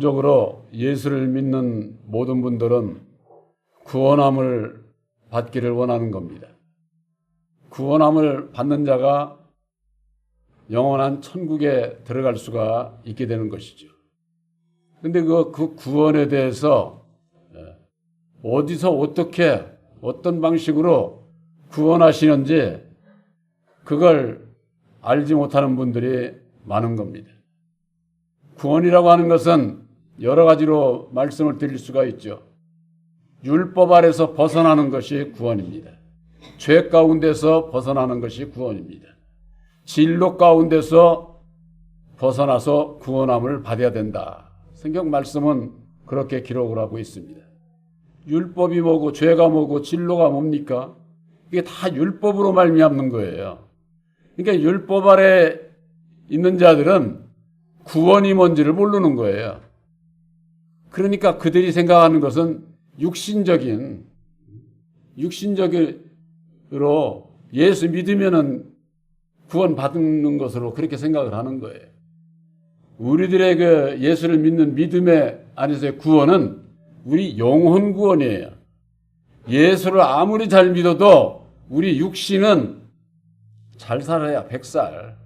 적으로 예수를 믿는 모든 분들은 구원함을 받기를 원하는 겁니다. 구원함을 받는 자가 영원한 천국에 들어갈 수가 있게 되는 것이죠. 근데 그 구원에 대해서 어디서 어떻게 어떤 방식으로 구원하시는지 그걸 알지 못하는 분들이 많은 겁니다. 구원이라고 하는 것은 여러 가지로 말씀을 드릴 수가 있죠. 율법 아래서 벗어나는 것이 구원입니다. 죄 가운데서 벗어나는 것이 구원입니다. 진로 가운데서 벗어나서 구원함을 받아야 된다. 성경 말씀은 그렇게 기록을 하고 있습니다. 율법이 뭐고 죄가 뭐고 진로가 뭡니까? 이게 다 율법으로 말미암는 거예요. 그러니까 율법 아래 있는 자들은 구원이 뭔지를 모르는 거예요. 그러니까 그들이 생각하는 것은 육신적으로 예수 믿으면은 구원 받는 것으로 그렇게 생각을 하는 거예요. 우리들의 그 예수를 믿는 믿음의 안에서의 구원은 우리 영혼 구원이에요. 예수를 아무리 잘 믿어도 우리 육신은 잘 살아야 100살.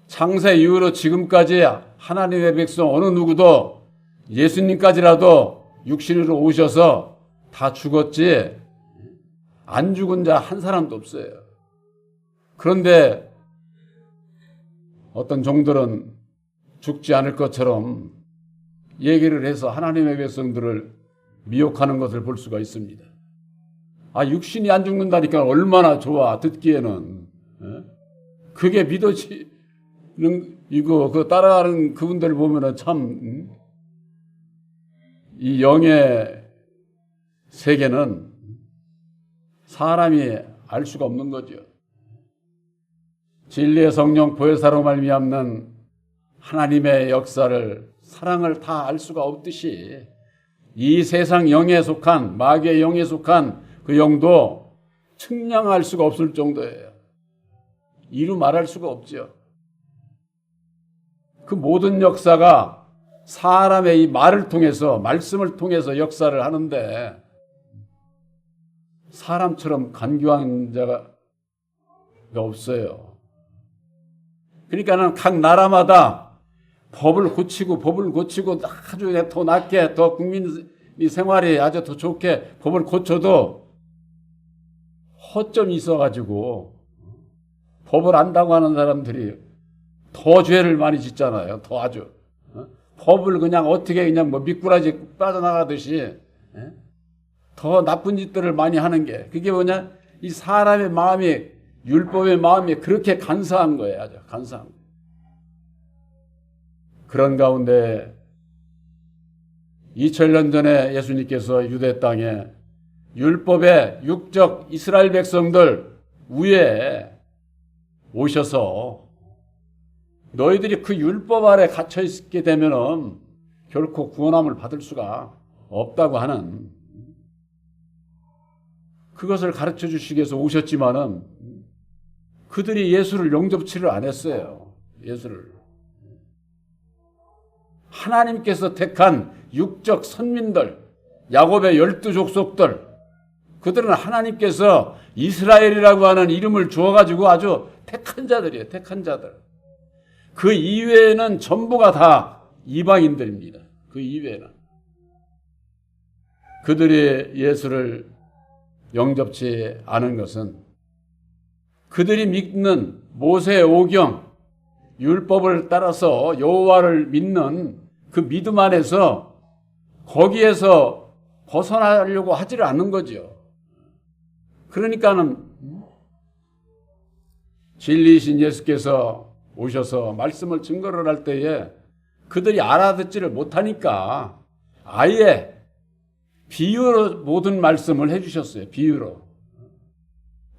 창세 이후로 지금까지 하나님의 백성 어느 누구도 예수님까지라도 육신으로 오셔서 다 죽었지 안 죽은 자 한 사람도 없어요. 그런데 어떤 종들은 죽지 않을 것처럼 얘기를 해서 하나님의 백성들을 미혹하는 것을 볼 수가 있습니다. 육신이 안 죽는다니까 얼마나 좋아 듣기에는. 그게 믿어지는 이거 그 따라가는 그분들 보면은 참 이 영의 세계는 사람이 알 수가 없는 거죠. 진리의 성령 보혜사로 말미암는 하나님의 역사를 사랑을 다 알 수가 없듯이 이 세상 영에 속한 마귀의 영에 속한 그 영도 측량할 수가 없을 정도예요. 이루 말할 수가 없죠. 그 모든 역사가 사람의 이 말을 통해서 말씀을 통해서 역사를 하는데 사람처럼 간교한 자가 없어요. 그러니까는 각 나라마다 법을 고치고 아주 더 낫게 더 국민이 생활이 아주 더 좋게 법을 고쳐도 허점이 있어가지고 법을 안다고 하는 사람들이 더 죄를 많이 짓잖아요. 더 아주 법을 그냥 어떻게 그냥 뭐 미꾸라지 빠져나가듯이 더 나쁜 짓들을 많이 하는 게 그게 뭐냐? 이 사람의 마음이 율법의 마음이 그렇게 간사한 거예요. 아주 간사한 거예요. 그런 가운데 2000년 전에 예수님께서 유대 땅에 율법의 육적 이스라엘 백성들 위에 오셔서 너희들이 그 율법 아래 갇혀 있게 되면은 결코 구원함을 받을 수가 없다고 하는 그것을 가르쳐 주시기 위해서 오셨지만은 그들이 예수를 영접치를 안 했어요. 예수를. 하나님께서 택한 육적 선민들, 야곱의 12족속들, 그들은 하나님께서 이스라엘이라고 하는 이름을 주어가지고 아주 택한 자들이에요. 택한 자들. 그 이외에는 전부가 다 이방인들입니다. 그 이외에는. 그들이 예수를 영접치 않은 것은 그들이 믿는 모세의 오경, 율법을 따라서 여호와를 믿는 그 믿음 안에서 거기에서 벗어나려고 하지를 않는 거죠. 그러니까는 진리이신 예수께서 오셔서 말씀을 증거를 할 때에 그들이 알아듣지를 못하니까 아예 비유로 모든 말씀을 해주셨어요. 비유로.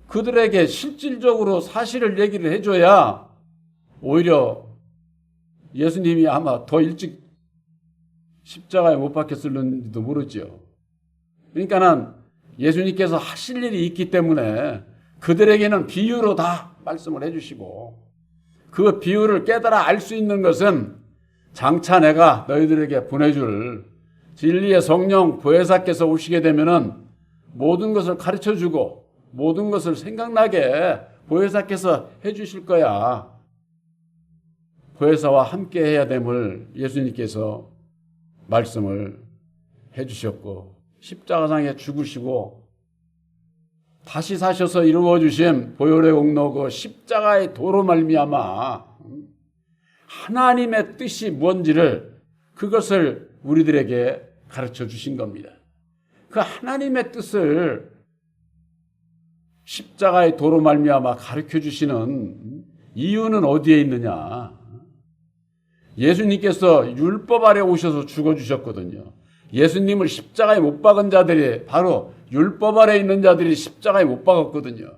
그들에게 실질적으로 사실을 얘기를 해줘야 오히려 예수님이 아마 더 일찍 십자가에 못 박혔을는지도 모르죠. 그러니까는 예수님께서 하실 일이 있기 때문에 그들에게는 비유로 다 말씀을 해주시고 그 비유를 깨달아 알 수 있는 것은 장차 내가 너희들에게 보내줄 진리의 성령 보혜사께서 오시게 되면은 모든 것을 가르쳐주고 모든 것을 생각나게 보혜사께서 해주실 거야. 보혜사와 함께 해야 됨을 예수님께서 말씀을 해주셨고 십자가상에 죽으시고 다시 사셔서 이루어주신 보혈의 공로 그 십자가의 도로 말미암아 하나님의 뜻이 뭔지를 그것을 우리들에게 가르쳐 주신 겁니다. 그 하나님의 뜻을 십자가의 도로 말미암아 가르쳐 주시는 이유는 어디에 있느냐? 예수님께서 율법 아래 오셔서 죽어주셨거든요. 예수님을 십자가에 못 박은 자들이 바로 율법 아래 있는 자들이 십자가에 못 박았거든요.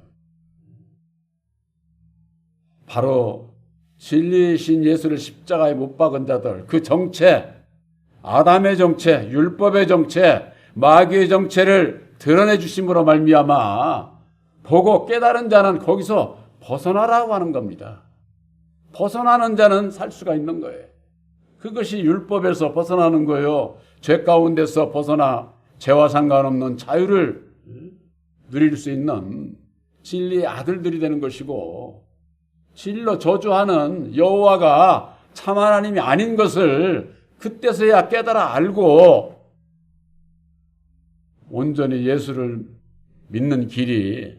바로 진리이신 예수를 십자가에 못 박은 자들, 그 정체, 아담의 정체, 율법의 정체, 마귀의 정체를 드러내 주심으로 말미암아 보고 깨달은 자는 거기서 벗어나라고 하는 겁니다. 벗어나는 자는 살 수가 있는 거예요. 그것이 율법에서 벗어나는 거예요. 죄 가운데서 벗어나 죄와 상관없는 자유를 누릴 수 있는 진리의 아들들이 되는 것이고 진리로 저주하는 여호와가 참 하나님이 아닌 것을 그때서야 깨달아 알고 온전히 예수를 믿는 길이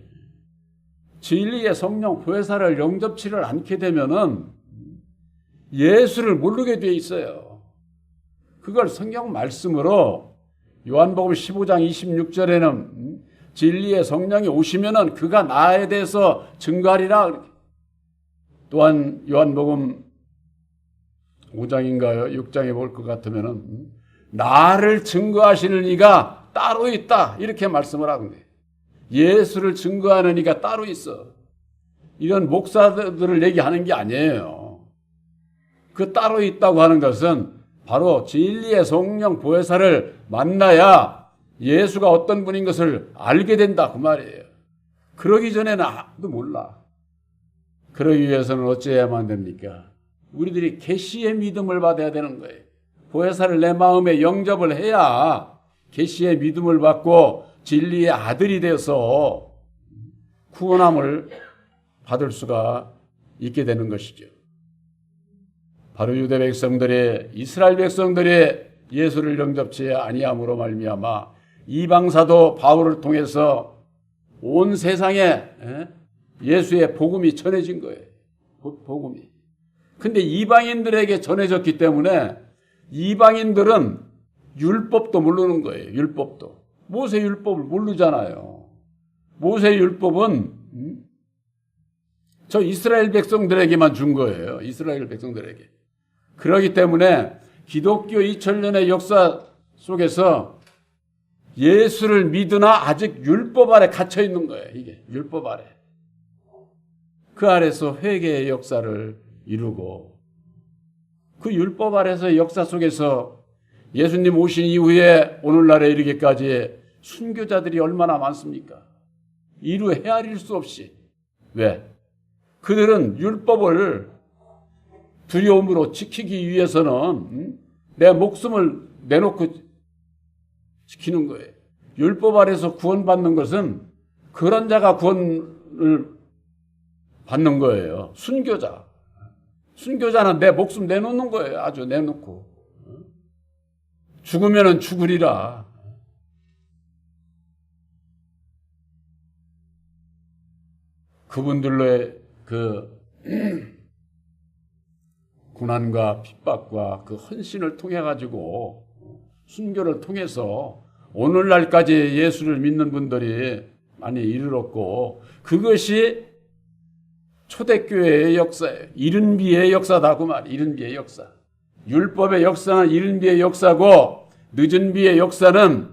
진리의 성령 보혜사를 영접치를 않게 되면은 예수를 모르게 돼 있어요. 그걸 성경 말씀으로 요한복음 15장 26절에는 진리의 성령이 오시면은 그가 나에 대해서 증거하리라. 또한 요한복음 5장인가요? 6장에 볼 것 같으면은 나를 증거하시는 이가 따로 있다. 이렇게 말씀을 하고 있네요. 예수를 증거하는 이가 따로 있어. 이런 목사들을 얘기하는 게 아니에요. 그 따로 있다고 하는 것은 바로 진리의 성령 보혜사를 만나야 예수가 어떤 분인 것을 알게 된다 그 말이에요. 그러기 전에는 아무도 몰라. 그러기 위해서는 어찌해야만 됩니까? 우리들이 계시의 믿음을 받아야 되는 거예요. 보혜사를 내 마음에 영접을 해야 계시의 믿음을 받고 진리의 아들이 되어서 구원함을 받을 수가 있게 되는 것이죠. 바로 유대 백성들이 이스라엘 백성들이 예수를 영접치 아니함으로 말미암아 이방사도 바울을 통해서 온 세상에 예수의 복음이 전해진 거예요. 복음이. 근데 이방인들에게 전해졌기 때문에 이방인들은 율법도 모르는 거예요. 율법도. 모세 율법을 모르잖아요. 모세 율법은 저 이스라엘 백성들에게만 준 거예요. 이스라엘 백성들에게. 그렇기 때문에 기독교 2000년의 역사 속에서 예수를 믿으나 아직 율법 아래 갇혀 있는 거예요. 이게 율법 아래. 그 아래서 회개의 역사를 이루고 그 율법 아래서 역사 속에서 예수님 오신 이후에 오늘날에 이르기까지 순교자들이 얼마나 많습니까? 이루 헤아릴 수 없이. 왜? 그들은 율법을 두려움으로 지키기 위해서는 내 목숨을 내놓고 지키는 거예요. 율법 아래서 구원받는 것은 그런 자가 구원을 받는 거예요. 순교자. 순교자는 내 목숨 내놓는 거예요. 아주 내놓고. 죽으면은 죽으리라. 그분들의 그 고난과 핍박과 그 헌신을 통해 가지고 순교를 통해서 오늘날까지 예수를 믿는 분들이 많이 이르렀고 그것이 초대교회의 역사예요. 이른비의 역사다 그 말. 이른비의 역사. 율법의 역사는 이른비의 역사고 늦은비의 역사는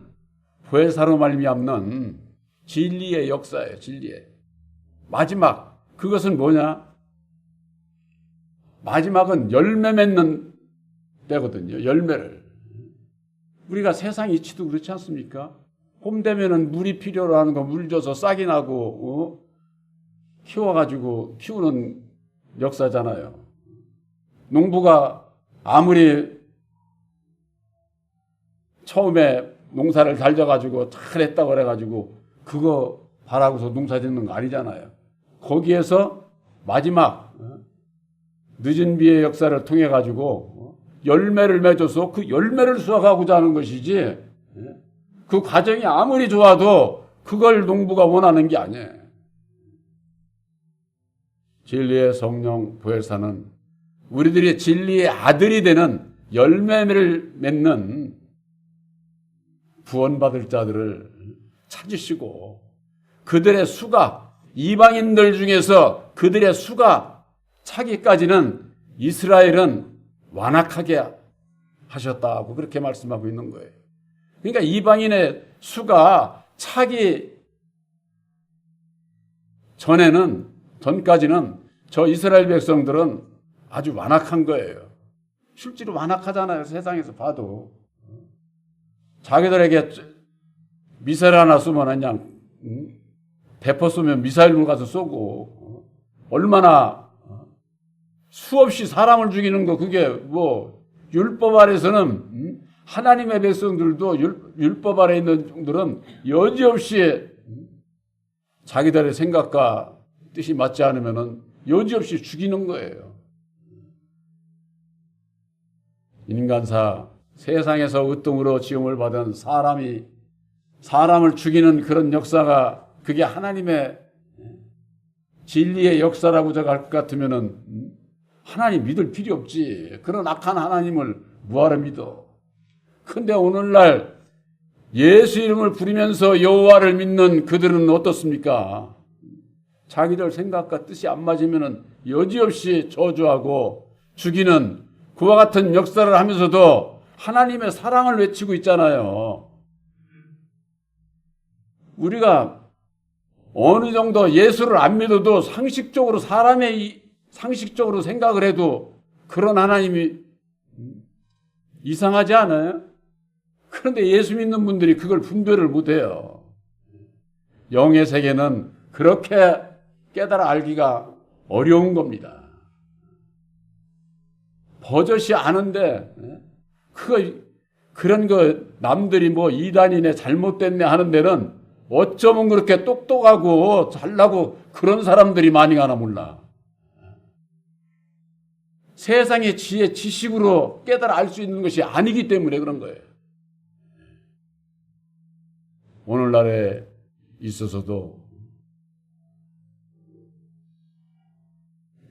보혜사로 말미암는 진리의 역사예요. 진리의 마지막. 그것은 뭐냐? 마지막은 열매 맺는 때거든요. 열매를. 우리가 세상 이치도 그렇지 않습니까? 봄 되면은 물이 필요로 하는 거 물 줘서 싹이 나고 키워가지고 키우는 역사잖아요. 농부가 아무리 처음에 농사를 잘 져가지고 잘했다고 그래가지고 그거 바라고서 농사 짓는 거 아니잖아요. 거기에서 마지막 늦은 비의 역사를 통해 가지고 열매를 맺어서 그 열매를 수확하고자 하는 것이지, 그 과정이 아무리 좋아도 그걸 농부가 원하는 게 아니에요. 진리의 성령 보혜사는 우리들이 진리의 아들이 되는 열매를 맺는 구원받을 자들을 찾으시고, 그들의 수가, 이방인들 중에서 그들의 수가 차기까지는 이스라엘은 완악하게 하셨다고 그렇게 말씀하고 있는 거예요. 그러니까 이방인의 수가 차기 전까지는 저 이스라엘 백성들은 아주 완악한 거예요. 실제로 완악하잖아요. 세상에서 봐도. 자기들에게 미사일 하나 쏘면 그냥 대포 쏘면 미사일로 가서 쏘고, 얼마나 수없이 사람을 죽이는 거, 그게 뭐 율법 아래서는 하나님의 백성들도 율법 아래 있는 종들은 여지없이 자기들의 생각과 뜻이 맞지 않으면은 여지없이 죽이는 거예요. 인간사, 세상에서 으뜸으로 지음을 받은 사람이 사람을 죽이는 그런 역사가 그게 하나님의 진리의 역사라고 제가 할 것 같으면은 하나님 믿을 필요 없지. 그런 악한 하나님을 뭐하러 믿어. 근데 오늘날 예수 이름을 부르면서 여호와를 믿는 그들은 어떻습니까? 자기들 생각과 뜻이 안 맞으면은 여지없이 저주하고 죽이는 그와 같은 역사를 하면서도 하나님의 사랑을 외치고 있잖아요. 우리가 어느 정도 예수를 안 믿어도 상식적으로 상식적으로 생각을 해도 그런 하나님이 이상하지 않아요? 그런데 예수 믿는 분들이 그걸 분별을 못해요. 영의 세계는 그렇게 깨달아 알기가 어려운 겁니다. 버젓이 아는데 그런 거 남들이 뭐 이단이네 잘못됐네 하는 데는 어쩌면 그렇게 똑똑하고 잘나고 그런 사람들이 많이 가나 몰라. 세상의 지혜, 지식으로 깨달아 알 수 있는 것이 아니기 때문에 그런 거예요. 오늘날에 있어서도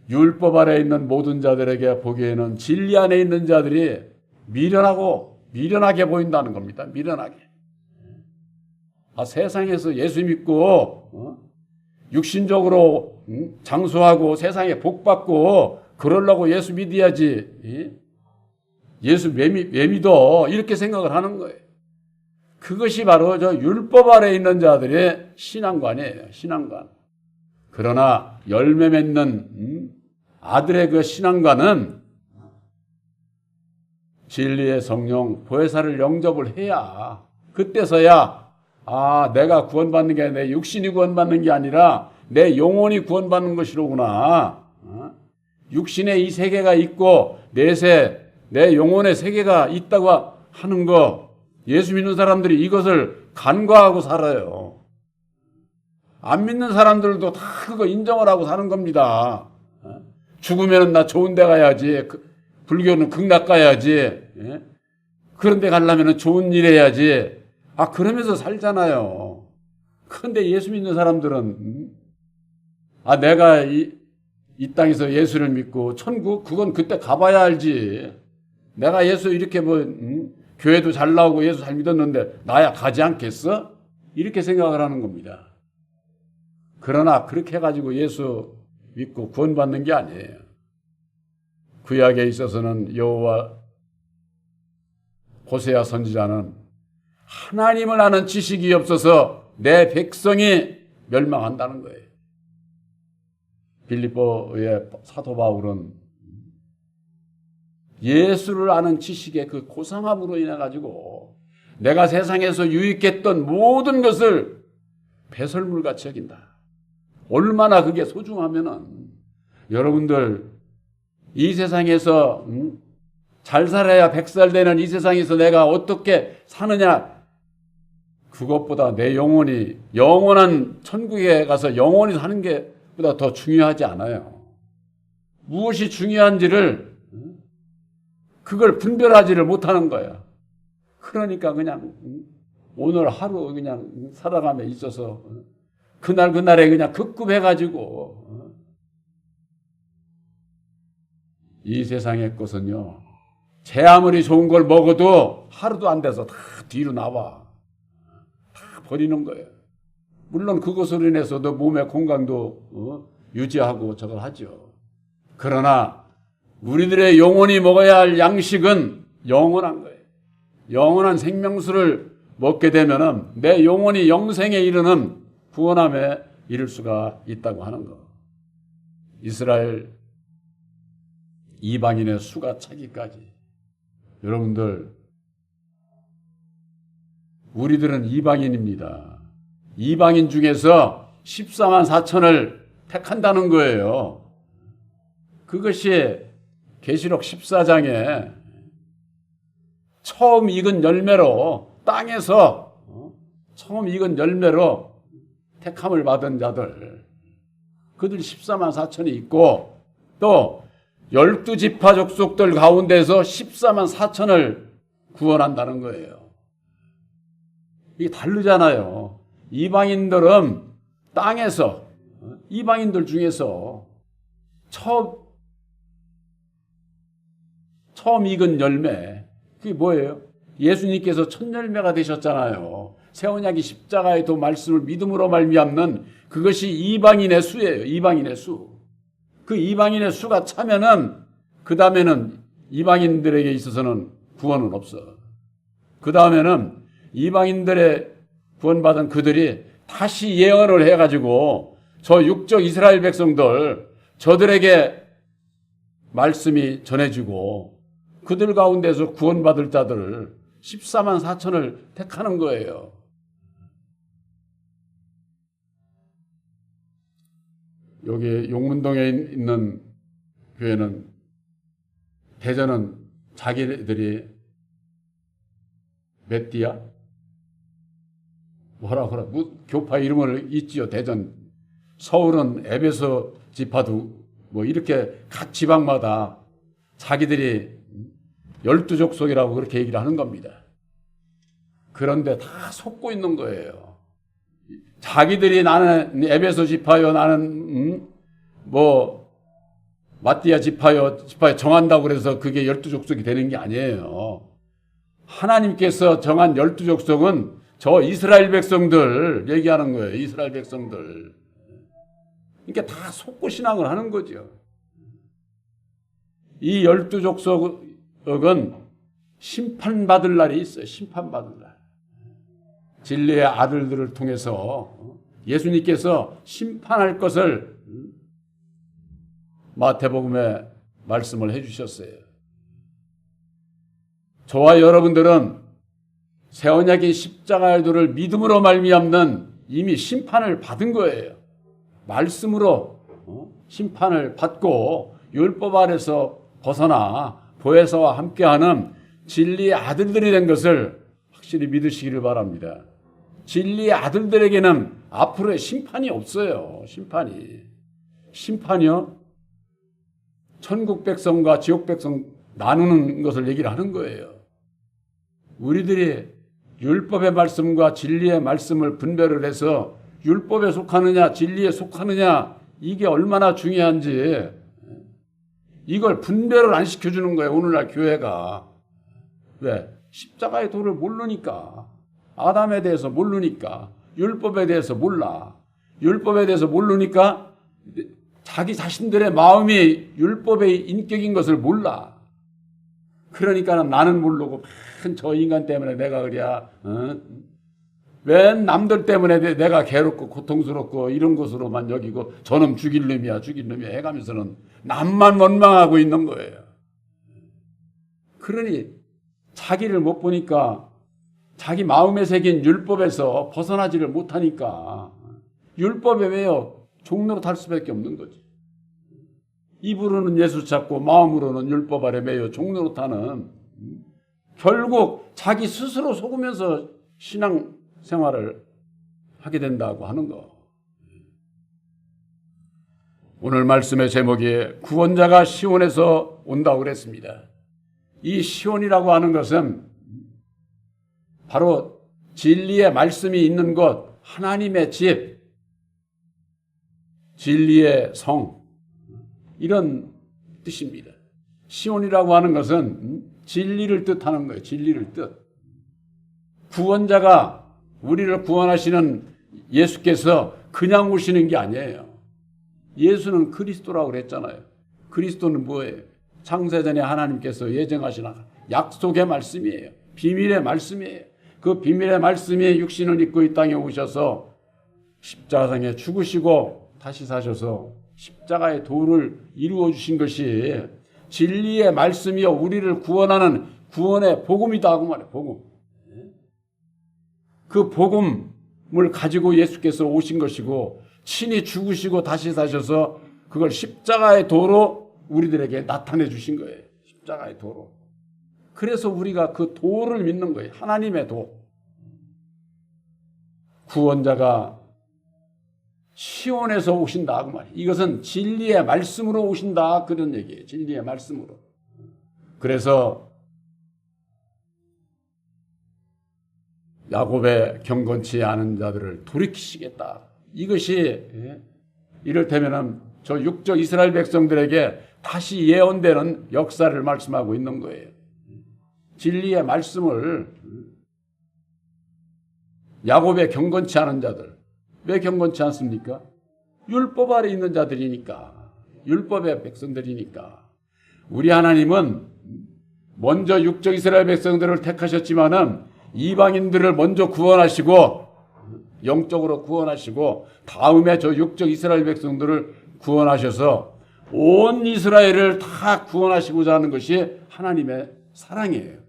율법 아래 있는 모든 자들에게 보기에는 진리 안에 있는 자들이 미련하게 보인다는 겁니다. 미련하게. 세상에서 예수 믿고 육신적으로 장수하고 세상에 복받고 그러려고 예수 믿어야지. 예수 왜 믿어? 이렇게 생각을 하는 거예요. 그것이 바로 저 율법 아래 있는 자들의 신앙관이에요. 신앙관. 그러나 열매 맺는 아들의 그 신앙관은 진리의 성령 보혜사를 영접을 해야, 그때서야 내가 구원받는 게 내 육신이 구원받는 게 아니라 내 영혼이 구원받는 것이로구나. 육신의 이 세계가 있고 내 영혼의 세계가 있다고 하는 거, 예수 믿는 사람들이 이것을 간과하고 살아요. 안 믿는 사람들도 다 그거 인정을 하고 사는 겁니다. 죽으면 나 좋은 데 가야지. 불교는 극락 가야지. 그런 데 가려면 좋은 일 해야지. 그러면서 살잖아요. 그런데 예수 믿는 사람들은 내가 이 땅에서 예수를 믿고 천국 그건 그때 가봐야 알지. 내가 예수 이렇게 교회도 잘 나오고 예수 잘 믿었는데 나야 가지 않겠어? 이렇게 생각을 하는 겁니다. 그러나 그렇게 해가지고 예수 믿고 구원받는 게 아니에요. 구약에 있어서는 여호와 호세아 선지자는 하나님을 아는 지식이 없어서 내 백성이 멸망한다는 거예요. 빌립보의 사도 바울은 예수를 아는 지식의 그 고상함으로 인해 가지고 내가 세상에서 유익했던 모든 것을 배설물같이 여긴다. 얼마나 그게 소중하면은 여러분들 이 세상에서 잘 살아야 100살 되는 이 세상에서 내가 어떻게 사느냐. 그것보다 내 영혼이 영원한 천국에 가서 영원히 사는 게 보다 더 중요하지 않아요. 무엇이 중요한지를 그걸 분별하지를 못하는 거야. 그러니까 그냥 오늘 하루 그냥 살아가며 있어서 그날에 그냥 급급해가지고 이 세상의 것은요, 제 아무리 좋은 걸 먹어도 하루도 안 돼서 다 뒤로 나와. 다 버리는 거예요. 물론 그것으로 인해서 너 몸의 건강도 유지하고 저걸 하죠. 그러나 우리들의 영혼이 먹어야 할 양식은 영원한 거예요. 영원한 생명수를 먹게 되면은 내 영혼이 영생에 이르는 구원함에 이를 수가 있다고 하는 거. 이스라엘 이방인의 수가 차기까지. 여러분들, 우리들은 이방인입니다. 이방인 중에서 14만 4천을 택한다는 거예요. 그것이 계시록 14장에 처음 익은 열매로, 땅에서 처음 익은 열매로 택함을 받은 자들, 그들 14만 4천이 있고, 또 12지파 족속들 가운데서 14만 4천을 구원한다는 거예요. 이게 다르잖아요. 이방인들은 땅에서, 이방인들 중에서 처음 익은 열매, 그게 뭐예요? 예수님께서 첫 열매가 되셨잖아요. 새 언약이 십자가의 도 말씀을 믿음으로 말미암는 그것이 이방인의 수예요. 이방인의 수. 그 이방인의 수가 차면은 그 다음에는 이방인들에게 있어서는 구원은 없어. 그 다음에는 이방인들의 구원받은 그들이 다시 예언을 해가지고 저 육적 이스라엘 백성들, 저들에게 말씀이 전해지고 그들 가운데서 구원받을 자들을 14만 4천을 택하는 거예요. 여기 용문동에 있는 교회는, 대전은 자기들이 메띠아? 뭐라 교파 이름을 있지요, 대전. 서울은 에베소 지파도 뭐 이렇게 각 지방마다 자기들이 12족속이라고 그렇게 얘기를 하는 겁니다. 그런데 다 속고 있는 거예요. 자기들이 나는 에베소 지파요, 나는 뭐 마띠아 지파요 정한다고 그래서 그게 12족속이 되는 게 아니에요. 하나님께서 정한 12족속은 저 이스라엘 백성들 얘기하는 거예요. 이스라엘 백성들. 그러니까 다 속고 신앙을 하는 거죠. 이 12족속은 심판받을 날이 있어요. 심판받을 날. 진리의 아들들을 통해서 예수님께서 심판할 것을 마태복음에 말씀을 해주셨어요. 저와 여러분들은 새 언약의 십자가의 도를 믿음으로 말미암는 이미 심판을 받은 거예요. 말씀으로 심판을 받고 율법 아래서 벗어나 보혜사와 함께하는 진리의 아들들이 된 것을 확실히 믿으시기를 바랍니다. 진리의 아들들에게는 앞으로의 심판이 없어요. 심판이요? 천국 백성과 지옥 백성 나누는 것을 얘기를 하는 거예요. 우리들이 율법의 말씀과 진리의 말씀을 분별을 해서 율법에 속하느냐 진리에 속하느냐, 이게 얼마나 중요한지 이걸 분별을 안 시켜주는 거예요. 오늘날 교회가. 왜? 십자가의 도를 모르니까. 아담에 대해서 모르니까. 율법에 대해서 몰라. 율법에 대해서 모르니까 자기 자신들의 마음이 율법의 인격인 것을 몰라. 그러니까 나는 모르고 저 인간 때문에 내가 그래야, 왜 남들 때문에 내가 괴롭고 고통스럽고 이런 것으로만 여기고 저놈 죽일 놈이야 해가면서는 남만 원망하고 있는 거예요. 그러니 자기를 못 보니까 자기 마음에 새긴 율법에서 벗어나지를 못하니까 율법에 왜요? 종로로 탈 수밖에 없는 거지. 입으로는 예수 찾고 마음으로는 율법 아래 매여 종로로 타는, 결국 자기 스스로 속으면서 신앙 생활을 하게 된다고 하는 거. 오늘 말씀의 제목이 구원자가 시온에서 온다고 그랬습니다. 이 시온이라고 하는 것은 바로 진리의 말씀이 있는 곳, 하나님의 집, 진리의 성, 이런 뜻입니다. 시온이라고 하는 것은 진리를 뜻하는 거예요. 진리를 뜻. 구원자가, 우리를 구원하시는 예수께서 그냥 오시는 게 아니에요. 예수는 그리스도라고 그랬잖아요. 그리스도는 뭐예요? 창세전에 하나님께서 예정하신 약속의 말씀이에요. 비밀의 말씀이에요. 그 비밀의 말씀이 육신을 입고 이 땅에 오셔서 십자가상에 죽으시고 다시 사셔서 십자가의 도를 이루어 주신 것이 진리의 말씀이요 우리를 구원하는 구원의 복음이다 하고 말해요. 복음. 그 복음을 가지고 예수께서 오신 것이고 친히 죽으시고 다시 사셔서 그걸 십자가의 도로 우리들에게 나타내 주신 거예요. 십자가의 도로. 그래서 우리가 그 도를 믿는 거예요. 하나님의 도. 구원자가 시온에서 오신다 그 말이에요. 이것은 진리의 말씀으로 오신다 그런 얘기예요. 진리의 말씀으로. 그래서 야곱의 경건치 않은 자들을 돌이키시겠다. 이것이 이를테면은 저 육적 이스라엘 백성들에게 다시 예언되는 역사를 말씀하고 있는 거예요. 진리의 말씀을 야곱의 경건치 않은 자들. 왜 경건치 않습니까? 율법 아래 있는 자들이니까. 율법의 백성들이니까. 우리 하나님은 먼저 육적 이스라엘 백성들을 택하셨지만은 이방인들을 먼저 구원하시고 영적으로 구원하시고 다음에 저 육적 이스라엘 백성들을 구원하셔서 온 이스라엘을 다 구원하시고자 하는 것이 하나님의 사랑이에요.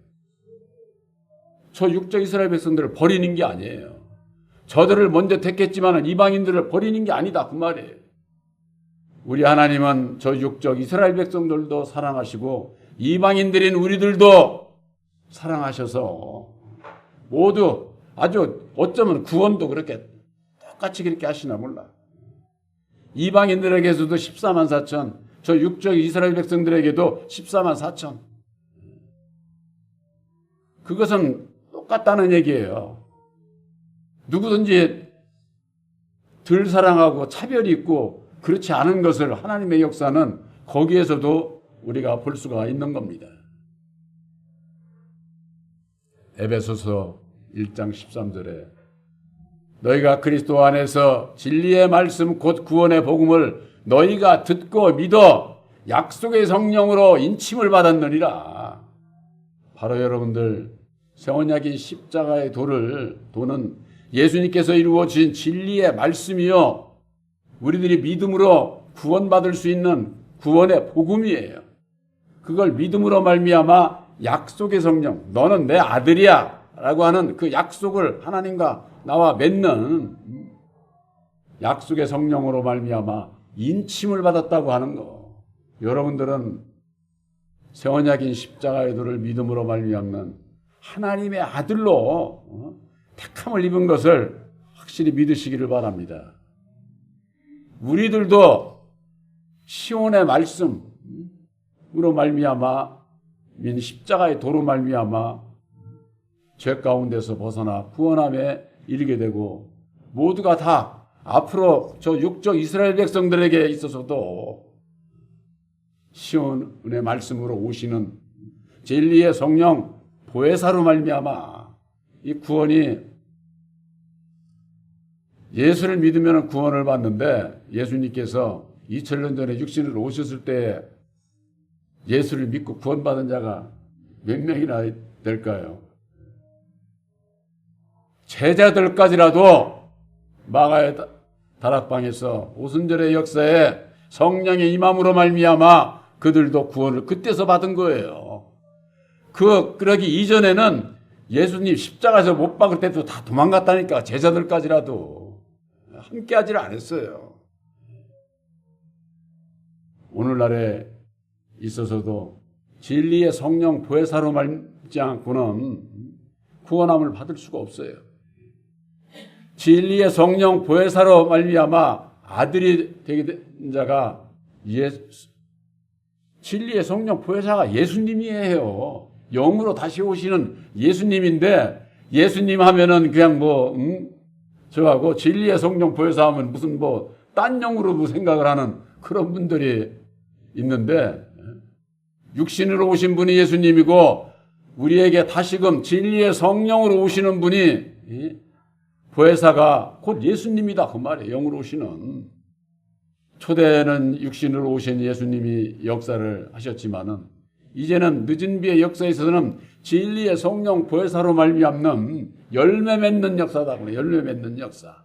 저 육적 이스라엘 백성들을 버리는 게 아니에요. 저들을 먼저 택했지만 이방인들을 버리는 게 아니다 그 말이에요. 우리 하나님은 저 육적 이스라엘 백성들도 사랑하시고 이방인들인 우리들도 사랑하셔서 모두 아주 어쩌면 구원도 그렇게 똑같이 그렇게 하시나 몰라. 이방인들에게서도 14만 4천, 저 육적 이스라엘 백성들에게도 14만 4천. 그것은 똑같다는 얘기예요. 누구든지 덜 사랑하고 차별이 있고 그렇지 않은 것을 하나님의 역사는 거기에서도 우리가 볼 수가 있는 겁니다. 에베소서 1장 13절에 너희가 그리스도 안에서 진리의 말씀 곧 구원의 복음을 너희가 듣고 믿어 약속의 성령으로 인침을 받았느니라. 바로 여러분들 세원약인 십자가의 도는 예수님께서 이루어 주신 진리의 말씀이요 우리들이 믿음으로 구원받을 수 있는 구원의 복음이에요. 그걸 믿음으로 말미암아 약속의 성령, 너는 내 아들이야 라고 하는 그 약속을 하나님과 나와 맺는 약속의 성령으로 말미암아 인침을 받았다고 하는 거. 여러분들은 세원약인 십자가의 도를 믿음으로 말미암는 하나님의 아들로 택함을 입은 것을 확실히 믿으시기를 바랍니다. 우리들도 시온의 말씀으로 말미암아 십자가의 도로 말미암아 죄 가운데서 벗어나 구원함에 이르게 되고 모두가 다 앞으로 저 육적 이스라엘 백성들에게 있어서도 시온의 말씀으로 오시는 진리의 성령 보혜사로 말미암아 이 구원이 예수를 믿으면 구원을 받는데 예수님께서 2000년 전에 육신으로 오셨을 때 예수를 믿고 구원받은 자가 몇 명이나 될까요? 제자들까지라도 마가의 다락방에서 오순절의 역사에 성령의 임함으로 말미암아 그들도 구원을 그때서 받은 거예요. 그러기 이전에는 예수님 십자가에서 못 박을 때도 다 도망갔다니까. 제자들까지라도 함께 하지를 않았어요. 오늘날에 있어서도 진리의 성령 보혜사로 말지 않고는 구원함을 받을 수가 없어요. 진리의 성령 보혜사로 말미암아 아들이 되게 된 자가 진리의 성령 보혜사가 예수님이에요. 영으로 다시 오시는 예수님인데 예수님 하면은 그냥 저하고 진리의 성령 보혜사 하면 무슨 딴 영으로 생각을 하는 그런 분들이 있는데 육신으로 오신 분이 예수님이고 우리에게 다시금 진리의 성령으로 오시는 분이 보혜사가 곧 예수님이다 그 말이에요. 영으로 오시는. 초대는 육신으로 오신 예수님이 역사를 하셨지만은 이제는 늦은 비의 역사에 있어서는 진리의 성령 보혜사로 말미암는 열매 맺는 역사다. 열매 맺는 역사.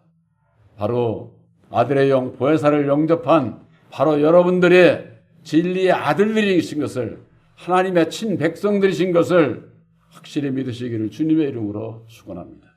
바로 아들의 영 보혜사를 영접한 바로 여러분들의 진리의 아들들이신 것을 하나님의 친백성들이신 것을 확실히 믿으시기를 주님의 이름으로 축원합니다.